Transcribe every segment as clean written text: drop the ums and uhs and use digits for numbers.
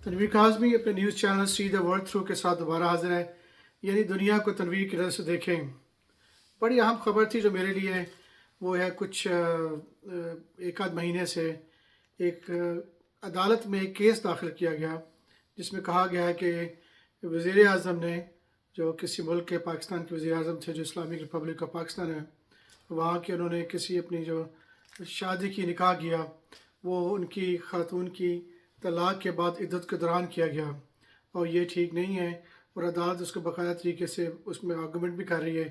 تنویر کاظمی اپنے news channel see the world through کے ساتھ دوبارہ حاضر ہے، یعنی دنیا کو تنویر کی نظر سے دیکھیں۔ بڑی اہم خبر تھی جو میرے لیے، وہ ہے کچھ ایک آدھ مہینے سے ایک عدالت میں ایک کیس داخل کیا گیا جس میں کہا گیا ہے کہ وزیر اعظم نے، جو کسی ملک کے، پاکستان کے وزیر اعظم تھے جو اسلامک ریپبلک آف پاکستان ہے، وہاں کے انہوں نے کسی اپنی جو شادی کی نکاح کیا، وہ ان کی خاتون کی طلاق کے بعد عدت کے دوران کیا گیا، اور یہ ٹھیک نہیں ہے، اور عدالت اس کو باقاعدہ طریقے سے اس میں آرگومنٹ بھی کر رہی ہے،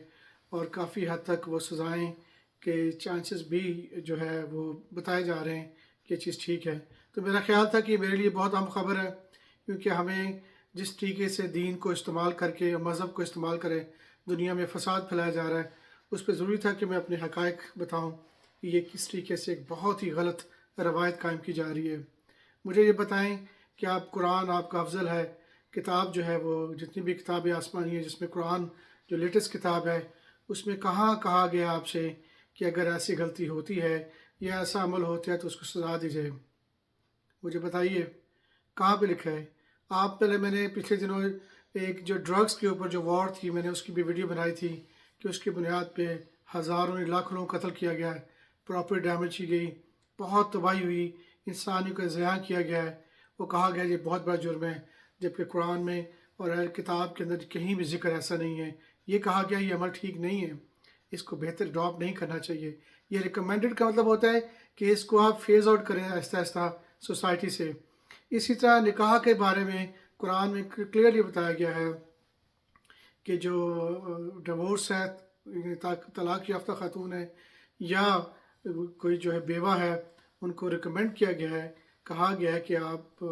اور کافی حد تک وہ سزائیں کے چانسز بھی جو ہے وہ بتائے جا رہے ہیں کہ یہ چیز ٹھیک ہے۔ تو میرا خیال تھا کہ میرے لیے بہت اہم خبر ہے، کیونکہ ہمیں جس طریقے سے دین کو استعمال کر کے، مذہب کو استعمال کرے دنیا میں فساد پھیلایا جا رہا ہے، اس پہ ضروری تھا کہ میں اپنے حقائق بتاؤں کہ یہ کس طریقے سے ایک بہت ہی غلط روایت قائم کی جا رہی ہے۔ مجھے یہ بتائیں کہ آپ قرآن آپ کا افضل ہے، کتاب جو ہے وہ جتنی بھی کتابیں آسمانی ہیں جس میں قرآن جو لیٹسٹ کتاب ہے، اس میں کہاں کہا گیا آپ سے کہ اگر ایسی غلطی ہوتی ہے یا ایسا عمل ہوتا ہے تو اس کو سزا دی جائے؟ مجھے بتائیے کہاں پہ لکھا ہے؟ آپ پہلے، میں نے پچھلے دنوں ایک جو ڈرگس کے اوپر جو وار تھی، میں نے اس کی بھی ویڈیو بنائی تھی کہ اس کی بنیاد پہ ہزاروں لاکھوں لوگوں کو قتل کیا گیا ہے، پراپرٹی ڈیمیج کی گئی، بہت تباہی ہوئی، انسانی کو ضیاع کیا گیا ہے، وہ کہا گیا یہ بہت بڑا جرم ہے، جبکہ قرآن میں اور اہل کتاب کے اندر کہیں بھی ذکر ایسا نہیں ہے۔ یہ کہا گیا یہ عمل ٹھیک نہیں ہے، اس کو بہتر اڈاپٹ نہیں کرنا چاہیے۔ یہ ریکمینڈڈ کا مطلب ہوتا ہے کہ اس کو آپ فیز آؤٹ کریں آہستہ آہستہ سوسائٹی سے۔ اسی طرح نکاح کے بارے میں قرآن میں کلیئرلی بتایا گیا ہے کہ جو ڈیورس ہے، طلاق یافتہ خاتون ہے، یا کوئی جو ہے بیوہ ہے، ان کو ریکمینڈ کیا گیا ہے، کہا گیا ہے کہ آپ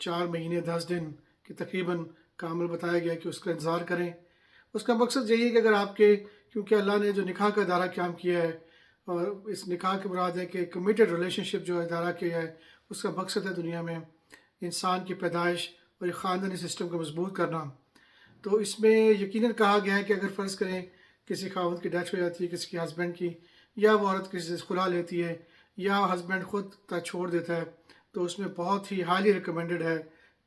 4 مہینے 10 دن کے تقریباً کا عمل بتایا گیا ہے کہ اس کا انتظار کریں۔ اس کا مقصد یہی ہے کہ اگر آپ کے، کیونکہ اللہ نے جو نکاح کا ادارہ قائم کیا ہے، اور اس نکاح کے مراد ہے کہ کمیٹڈ ریلیشن شپ جو ادارہ کیا ہے، اس کا مقصد ہے دنیا میں انسان کی پیدائش اور ایک خاندانی سسٹم کو مضبوط کرنا۔ تو اس میں یقیناً کہا گیا ہے کہ اگر فرض کریں کسی خاوند کی ڈیتھ ہو جاتی ہے، کسی کی ہسبینڈ کی، یا وہ عورت کسی سے خلا لیتی ہے، یا ہسبینڈ خود چھوڑ دیتا ہے، تو اس میں بہت ہی ہائیلی ریکمینڈڈ ہے،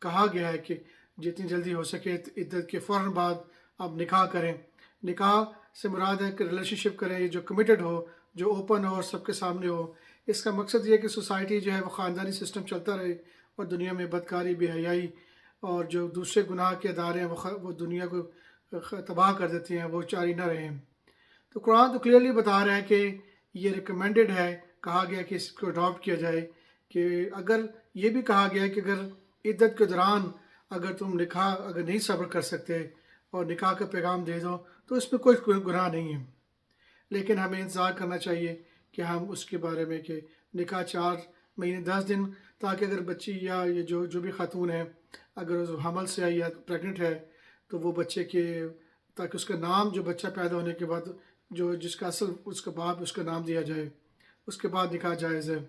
کہا گیا ہے کہ جتنی جلدی ہو سکے عدت کے فوراً بعد آپ نکاح کریں۔ نکاح سے مراد ہے کہ ریلیشن شپ کریں جو کمیٹڈ ہو، جو اوپن ہو اور سب کے سامنے ہو۔ اس کا مقصد یہ ہے کہ سوسائٹی جو ہے وہ خاندانی سسٹم چلتا رہے، اور دنیا میں بدکاری، بے حیائی اور جو دوسرے گناہ کے ادارے ہیں وہ دنیا کو تباہ کر دیتے ہیں، وہ جاری نہ رہیں۔ تو قرآن تو کلیئرلی بتا رہا ہے کہ یہ ریکمینڈڈ ہے، کہا گیا کہ اس کو اڈاپٹ کیا جائے، کہ اگر یہ بھی کہا گیا ہے کہ اگر عدت کے دوران اگر تم نکاح اگر نہیں صبر کر سکتے اور نکاح کا پیغام دے دو تو اس میں کوئی گناہ نہیں ہے، لیکن ہمیں انتظار کرنا چاہیے کہ ہم اس کے بارے میں کہ نکاح 4 مہینے 10 دن، تاکہ اگر بچی یا یہ جو بھی خاتون ہے اگر اس حمل سے آئی یا پریگننٹ ہے تو وہ بچے کے، تاکہ اس کا نام جو بچہ پیدا ہونے کے بعد جو جس کا اصل اس کا باپ اس کا نام دیا جائے، اس کے بعد نکاح جائز ہے۔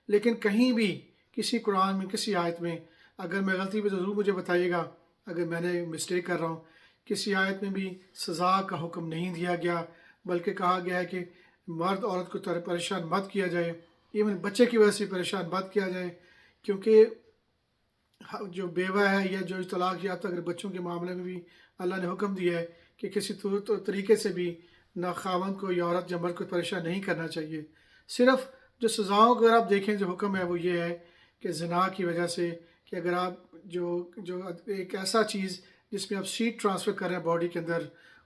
لیکن کہیں بھی کسی قرآن میں کسی آیت میں، اگر میں غلطی پہ ضرور مجھے بتائیے گا اگر میں نے مسٹیک کر رہا ہوں، کسی آیت میں بھی سزا کا حکم نہیں دیا گیا، بلکہ کہا گیا ہے کہ مرد عورت کو پریشان مت کیا جائے، ایون بچے کی وجہ سے پریشان مت کیا جائے، کیونکہ جو بیوہ ہے یا جو طلاق یافتہ اگر بچوں کے معاملے میں بھی اللہ نے حکم دیا ہے کہ کسی طریقے سے بھی نہ خاوند کو یا عورت یا مرد کو پریشان نہیں کرنا چاہیے۔ صرف جو سزاؤں کو اگر آپ دیکھیں جو حکم ہے وہ یہ ہے کہ زنا کی وجہ سے، کہ اگر آپ جو ایک ایسا چیز جس میں آپ سیڈ ٹرانسفر کر رہے ہیں باڈی کے اندر،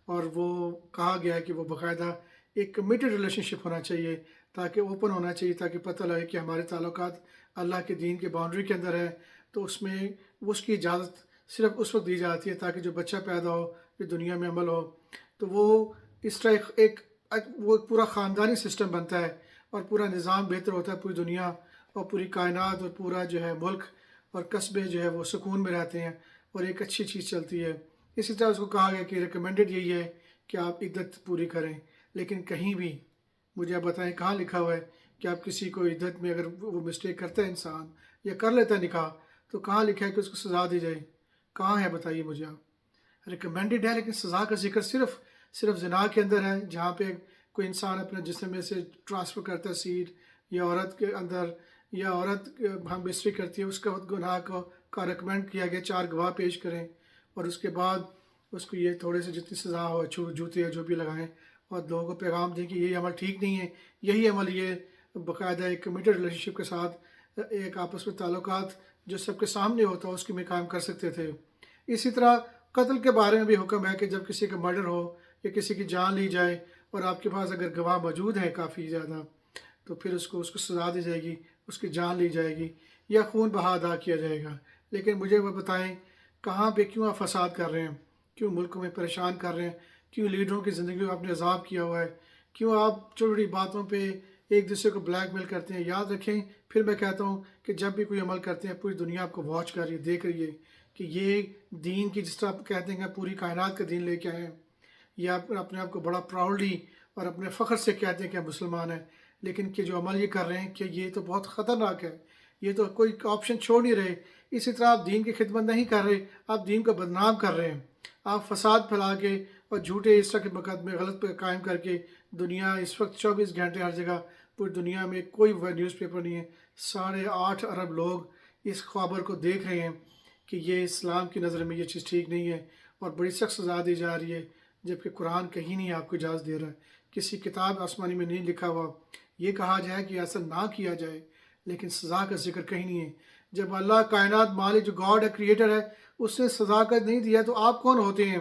اور وہ کہا گیا ہے کہ وہ باقاعدہ ایک کمیٹڈ ریلیشن شپ ہونا چاہیے، تاکہ اوپن ہونا چاہیے، تاکہ پتہ لگے کہ ہمارے تعلقات اللہ کے دین کے باؤنڈری کے اندر ہے، تو اس میں اس کی اجازت صرف اس وقت دی جاتی ہے تاکہ جو بچہ پیدا ہو، جو دنیا میں عمل ہو، تو وہ اس طرح وہ ایک پورا خاندانی سسٹم بنتا ہے، اور پورا نظام بہتر ہوتا ہے، پوری دنیا اور پوری کائنات اور پورا جو ہے ملک اور قصبے جو ہے وہ سکون میں رہتے ہیں، اور ایک اچھی چیز چلتی ہے۔ اسی طرح اس کو کہا گیا کہ ریکمینڈڈ یہی ہے کہ آپ عدت پوری کریں، لیکن کہیں بھی مجھے آپ بتائیں کہاں لکھا ہوا ہے کہ آپ کسی کو عدت میں اگر وہ مسٹیک کرتا ہے انسان یا کر لیتا ہے نکاح، تو کہاں لکھا ہے کہ اس کو سزا دی جائے؟ کہاں ہے بتائیے مجھے آپ؟ ریکمینڈڈ ہے، لیکن سزا کا ذکر صرف زنا کے اندر ہے، جہاں پہ کوئی انسان اپنے جسم میں سے ٹرانسفر کرتا ہے سیڈ، یا عورت کے اندر، یا عورت ہم بستری کرتی ہے اس کا گناہ کو کا ریکمینڈ کیا گیا 4 گواہ پیش کریں اور اس کے بعد اس کو یہ تھوڑے سے جتنی سزا ہو جوتے یا جو بھی لگائیں اور لوگوں کو پیغام دیں کہ یہ عمل ٹھیک نہیں ہے. یہی عمل یہ باقاعدہ ایک کمیٹڈ ریلیشن شپ کے ساتھ ایک آپس میں تعلقات جو سب کے سامنے ہوتا ہے اس کی میں قائم کر سکتے تھے. اسی طرح قتل کے بارے میں بھی حکم ہے کہ جب کسی کا مرڈر ہو یا کسی کی جان لی جائے اور آپ کے پاس اگر گواہ موجود ہیں کافی زیادہ تو پھر اس کو سزا دی جائے گی، اس کی جان لی جائے گی یا خون بہا ادا کیا جائے گا. لیکن مجھے وہ بتائیں کہاں پہ کیوں آپ فساد کر رہے ہیں، کیوں ملک میں پریشان کر رہے ہیں، کیوں لیڈروں کی زندگی میں آپ نے عذاب کیا ہوا ہے، کیوں آپ چھوٹی باتوں پہ ایک دوسرے کو بلیک میل کرتے ہیں. یاد رکھیں پھر میں کہتا ہوں کہ جب بھی کوئی عمل کرتے ہیں پوری دنیا آپ کو واچ کر رہی ہے، دیکھ رہی ہے کہ یہ دین کی جس طرح آپ کہتے ہیں کہ پوری کائنات کا دین لے کے آئے ہیں، یہ آپ اپنے آپ کو بڑا پراؤڈلی اور اپنے فخر سے کہتے ہیں کہ ہم مسلمان ہیں، لیکن کہ جو عمل یہ کر رہے ہیں کہ یہ تو بہت خطرناک ہے، یہ تو کوئی آپشن چھوڑ نہیں رہے. اسی طرح آپ دین کی خدمت نہیں کر رہے، آپ دین کو بدنام کر رہے ہیں. آپ فساد پھیلا کے اور جھوٹے اس طرح کے مقدمے غلط پہ قائم کر کے دنیا اس وقت 24 گھنٹے ہر جگہ پوری دنیا میں کوئی نیوز پیپر نہیں ہے، 8.5 ارب لوگ اس خبر کو دیکھ رہے ہیں کہ یہ اسلام کی نظر میں یہ چیز ٹھیک نہیں ہے اور بڑی سخت سزا دی جا رہی ہے، جبکہ قرآن کہیں نہیں آپ کو اجازت دے رہا ہے، کسی کتاب آسمانی میں نہیں لکھا ہوا. یہ کہا جائے کہ ایسا نہ کیا جائے لیکن سزا کا ذکر کہیں نہیں ہے. جب اللہ کائنات مالک جو گاڈ ہے، کریٹر ہے، اس نے سزا کا نہیں دیا تو آپ کون ہوتے ہیں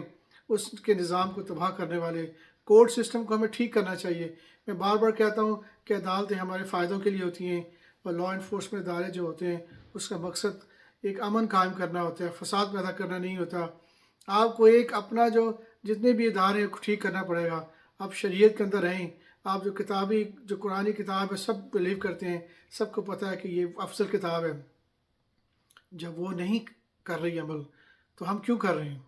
اس کے نظام کو تباہ کرنے والے؟ کورٹ سسٹم کو ہمیں ٹھیک کرنا چاہیے. میں بار بار کہتا ہوں کہ عدالتیں ہمارے فائدوں کے لیے ہوتی ہیں اور لا انفورسمنٹ ادارے جو ہوتے ہیں اس کا مقصد ایک امن قائم کرنا ہوتا ہے، فساد پیدا کرنا نہیں ہوتا. آپ کو ایک اپنا جو جتنے بھی ادارے ہیں ٹھیک کرنا پڑے گا. آپ شریعت کے اندر رہیں، آپ جو قرآنی کتاب ہے سب بلیو کرتے ہیں، سب کو پتہ ہے کہ یہ افضل کتاب ہے. جب وہ نہیں کر رہی عمل تو ہم کیوں کر رہے ہیں؟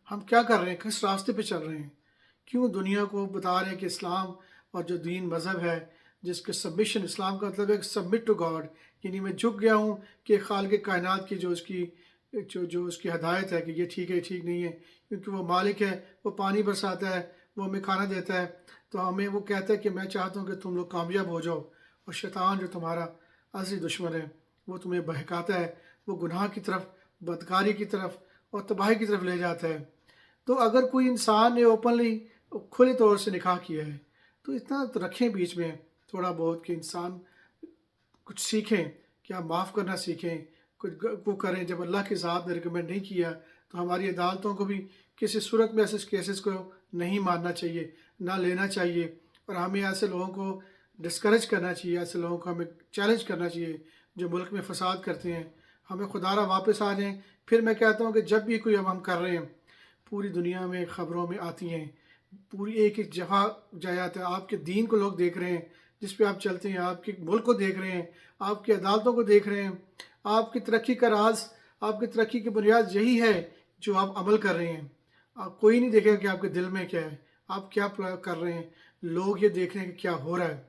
ہم کیا کر رہے ہیں؟ کس راستے پہ چل رہے ہیں؟ کیوں دنیا کو بتا رہے ہیں کہ اسلام اور جو دین مذہب ہے جس کے سبمیشن، اسلام کا مطلب ہے سبمٹ ٹو گاڈ، یعنی میں جھک گیا ہوں کہ خالق کائنات کی جو اس کی ہدایت ہے کہ یہ ٹھیک ہے ٹھیک نہیں ہے، کیونکہ وہ مالک ہے، وہ پانی برساتا ہے، وہ ہمیں کھانا دیتا ہے. تو ہمیں وہ کہتا ہے کہ میں چاہتا ہوں کہ تم لوگ کامیاب ہو جاؤ، اور شیطان جو تمہارا اصلی دشمن ہے وہ تمہیں بہکاتا ہے، وہ گناہ کی طرف، بدکاری کی طرف اور تباہی کی طرف لے جاتا ہے. تو اگر کوئی انسان نے اوپنلی کھلے طور سے نکاح کیا ہے تو اتنا تو رکھیں بیچ میں تھوڑا بہت کہ انسان کچھ سیکھیں، کیا معاف کرنا سیکھیں، کچھ وہ کریں. جب اللہ کی ذات نے ریکمینڈ نہیں کیا تو ہماری عدالتوں کو بھی کسی صورت میں ایسے کیسز کو نہیں ماننا چاہیے، نہ لینا چاہیے. اور ہمیں ایسے لوگوں کو ڈسکریج کرنا چاہیے، ایسے لوگوں کو ہمیں چیلنج کرنا چاہیے جو ملک میں فساد کرتے ہیں. ہمیں خدا را واپس آ جائیں. پھر میں کہتا ہوں کہ جب بھی کوئی ہم کر رہے ہیں، پوری دنیا میں خبروں میں آتی ہیں، پوری ایک جگہ جاتا ہے، آپ کے دین کو لوگ دیکھ رہے ہیں جس پہ آپ چلتے ہیں، آپ کے ملک کو دیکھ رہے ہیں، آپ کی عدالتوں کو دیکھ رہے ہیں. آپ کی ترقی کا راز، آپ کی ترقی کی بنیاد یہی ہے جو آپ عمل کر رہے ہیں. آپ کوئی نہیں دیکھے گا کہ آپ کے دل میں کیا ہے، آپ کیا کر رہے ہیں. لوگ یہ دیکھ رہے ہیں کہ کیا ہو رہا ہے،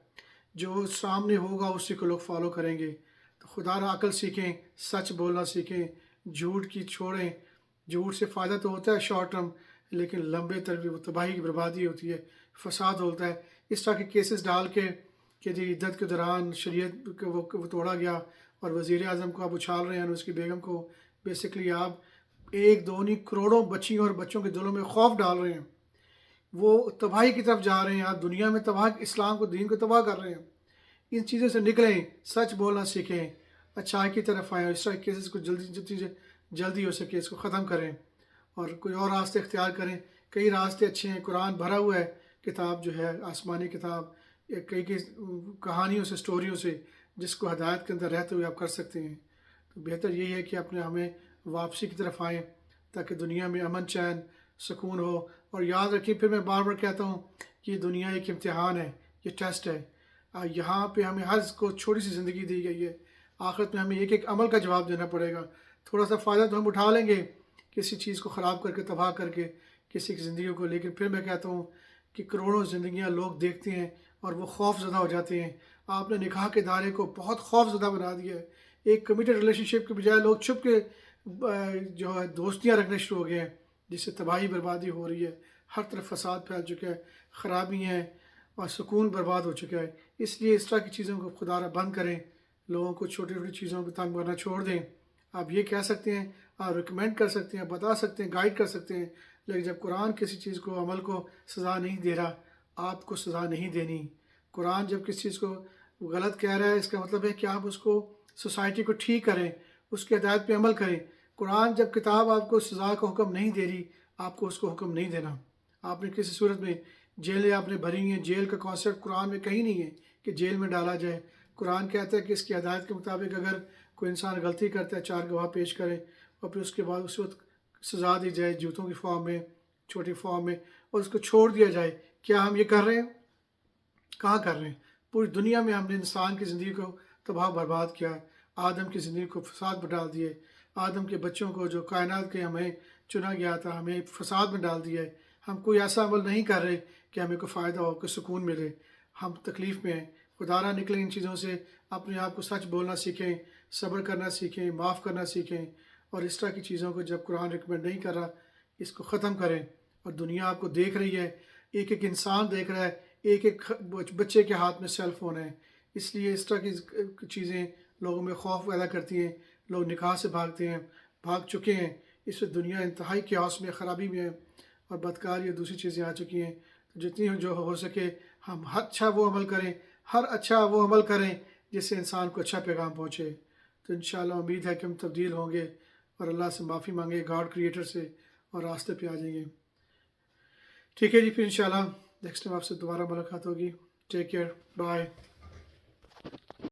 جو سامنے ہوگا اسی کو لوگ فالو کریں گے. تو خدا را عقل سیکھیں، سچ بولنا سیکھیں، جھوٹ کی چھوڑیں. جھوٹ سے فائدہ تو ہوتا ہے شارٹ ٹرم، لیکن لمبے تر وہ تباہی کی بربادی ہوتی ہے، فساد ہوتا ہے. اس طرح کے کیسز ڈال کے کہ جی عدت کے دوران شریعت کو وہ توڑا گیا اور وزیر اعظم کو آپ اچھال رہے ہیں اور اس کی بیگم کو، بیسکلی آپ 1 2 نہیں کروڑوں بچیوں اور بچوں کے دلوں میں خوف ڈال رہے ہیں، وہ تباہی کی طرف جا رہے ہیں. آپ دنیا میں تباہ، اسلام کو، دین کو تباہ کر رہے ہیں. ان چیزوں سے نکلیں، سچ بولنا سیکھیں، اچھائی کی طرف آئیں. اس طرح کے کیسز کو جلدی ہو سکے اس کو ختم کریں اور کوئی اور راستے اختیار کریں. کئی راستے اچھے ہیں، قرآن بھرا ہوا ہے کتاب جو ہے آسمانی کتاب، کئی کہانیوں سے، سٹوریوں سے، جس کو ہدایت کے اندر رہتے ہوئے آپ کر سکتے ہیں. تو بہتر یہی ہے کہ ہمیں واپسی کی طرف آئیں تاکہ دنیا میں امن چین سکون ہو. اور یاد رکھیں، پھر میں بار بار کہتا ہوں کہ یہ دنیا ایک امتحان ہے، یہ ٹیسٹ ہے. یہاں پہ ہمیں ہر کو چھوٹی سی زندگی دی گئی ہے، آخرت میں ہمیں ایک عمل کا جواب دینا پڑے گا. تھوڑا سا فائدہ تو ہم اٹھا لیں گے کسی چیز کو خراب کر کے، تباہ کر کے کسی کی زندگیوں کو، لیکن پھر میں کہتا ہوں کہ کروڑوں زندگیاں لوگ دیکھتے ہیں اور وہ خوف زدہ ہو جاتے ہیں. آپ نے نکاح کے دائرے کو بہت خوف زدہ بنا دیا ہے. ایک کمیٹڈ ریلیشن شپ کے بجائے لوگ چھپ کے جو ہے دوستیاں رکھنے شروع ہو گئے ہیں، جس سے تباہی بربادی ہو رہی ہے. ہر طرف فساد پھیل چکا ہے، خرابی ہیں اور سکون برباد ہو چکا ہے. اس لیے اس طرح کی چیزوں کو خدا را بند کریں، لوگوں کو چھوٹی چھوٹی چیزوں پہ تنگ کرنا چھوڑ دیں. آپ یہ کہہ سکتے ہیں، آپ ریکمینڈ کر سکتے ہیں، بتا سکتے ہیں، گائیڈ کر سکتے ہیں، لیکن جب قرآن کسی چیز کو عمل کو سزا نہیں دے رہا، آپ کو سزا نہیں دینی۔ قرآن جب کسی چیز کو غلط کہہ رہا ہے، اس کا مطلب ہے کہ آپ اس کو سوسائٹی کو ٹھیک کریں، اس کی ہدایت پہ عمل کریں۔ قرآن جب کتاب آپ کو سزا کا حکم نہیں دے رہی، آپ کو اس کو حکم نہیں دینا۔ آپ نے کسی صورت میں جیلیں آپ نے بھری ہیں، جیل کا کانسیپٹ قرآن میں کہیں نہیں ہے کہ جیل میں ڈالا جائے۔ قرآن کہتا ہے کہ اس کی ہدایت کے مطابق اگر کوئی انسان غلطی کرتا ہے 4 گواہ پیش کرے، اور پھر اس کے بعد اس وقت سزا دی جائے جوتوں کی فارم میں، چھوٹی فارم میں، اور اس کو چھوڑ دیا جائے۔ کیا ہم یہ کر رہے ہیں؟ کہاں کر رہے ہیں؟ پوری دنیا میں ہم نے انسان کی زندگی کو تباہ برباد کیا، آدم کی زندگی کو فساد میں ڈال دیے، آدم کے بچوں کو جو کائنات کے ہمیں چنا گیا تھا ہمیں فساد میں ڈال دیا ہے۔ ہم کوئی ایسا عمل نہیں کر رہے کہ ہمیں کوئی فائدہ ہو، کوئی سکون ملے، ہم تکلیف میں ہیں۔ خدا نہ نکلیں ان چیزوں سے، اپنے آپ کو سچ بولنا سیکھیں، صبر کرنا سیکھیں، معاف کرنا سیکھیں، اور اس طرح کی چیزوں کو جب قرآن ریکمینڈ نہیں کر رہا، اس کو ختم کریں۔ اور دنیا آپ کو دیکھ رہی ہے، ایک ایک انسان دیکھ رہا ہے، ایک ایک بچے کے ہاتھ میں سیل فون ہے، اس لیے اس طرح کی چیزیں لوگوں میں خوف پیدا کرتی ہیں، لوگ نکاح سے بھاگتے ہیں، بھاگ چکے ہیں۔ اس وقت دنیا انتہائی کیاس میں، خرابی میں ہے، اور بدکاری اور دوسری چیزیں آ چکی ہیں۔ تو جتنی جو ہو سکے ہم ہر اچھا وہ عمل کریں، ہر اچھا وہ عمل کریں جس سے انسان کو اچھا پیغام پہنچے۔ تو انشاءاللہ امید ہے کہ ہم تبدیل ہوں گے اور اللہ سے معافی مانگے، گاڈ کریٹر سے، اور راستے پہ آ جائیں گے۔ ٹھیک ہے جی، پھر انشاءاللہ نیکسٹ ٹائم آپ سے دوبارہ ملاقات ہوگی۔ Take care, bye.